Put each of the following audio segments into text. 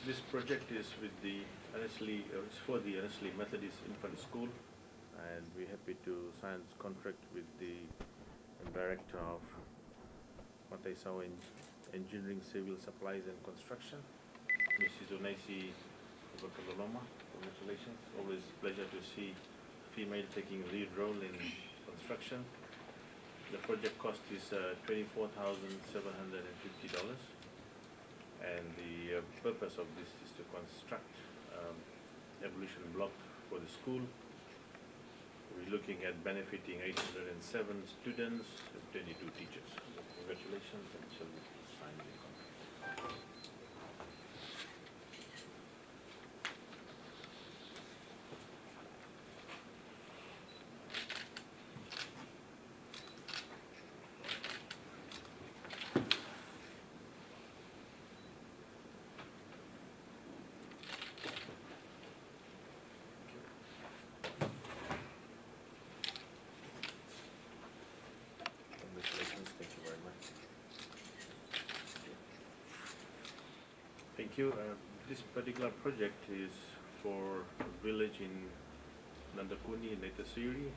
This project is with the it's for the Annesley Methodist Infant School, and we're happy to sign this contract with the Director of Mataisao Engineering, Civil Supplies and Construction, Mrs. Onaisi Bakaloloma. Congratulations. Always a pleasure to see female taking lead role in construction. The project cost is $24,750, and the purpose of this is to construct evolution block for the school. We're looking at benefiting 807 students and 22 teachers. Congratulations, and shall we sign the contract? Congratulations, thank you very much. Thank you. This particular project is for a village in Nandakuni, Naitasiri,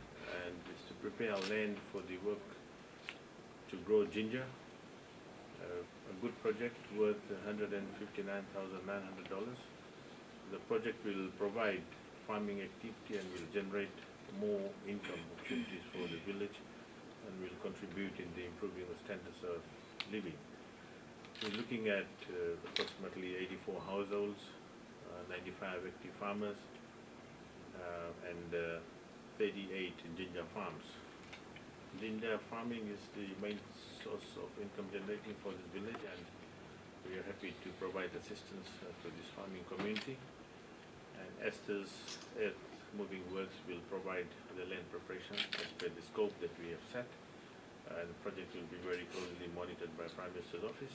and it's to prepare our land for the work to grow ginger. A good project worth $159,900. The project will provide farming activity and will generate more income opportunities for the village and will contribute in the improving the standards of living. We're looking at approximately 84 households, 95 active farmers, and 38 ginger farms. Ginger farming is the main source of income generating for this village, and we are happy to provide assistance to this farming community. And Esther's Earth Moving Works will provide the land preparation as per the scope that we have set. The project will be very closely monitored by Prime Minister's Office.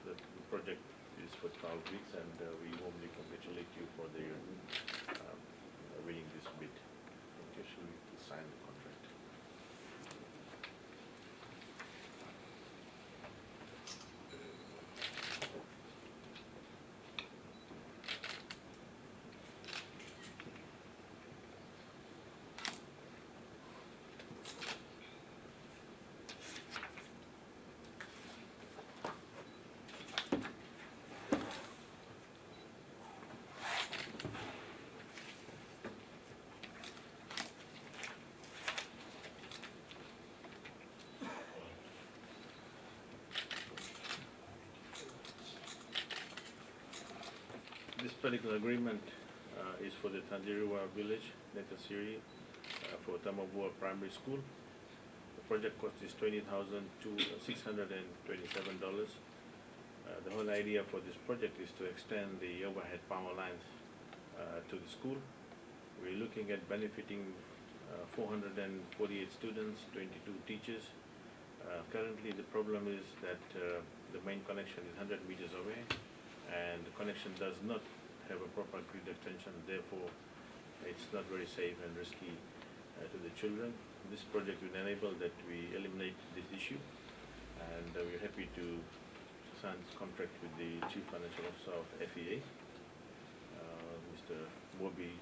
The project is for 12 weeks, and we warmly congratulate you for the winning this bid. Thank you. Shall we sign the contract? This particular agreement is for the Tanjiriwa village, Naitasiri, for Tamavua Primary School. The project cost is $20,627. The whole idea for this project is to extend the overhead power lines to the school. We're looking at benefiting 448 students, 22 teachers. Currently the problem is that the main connection is 100 meters away, and the connection does not have a proper grid extension, therefore it's not very safe and risky to the children. This project will enable that we eliminate this issue, and we're happy to sign this contract with the Chief Financial Officer of FEA, Mr. Mobi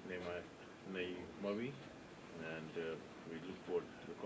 Naimawi, and we look forward to the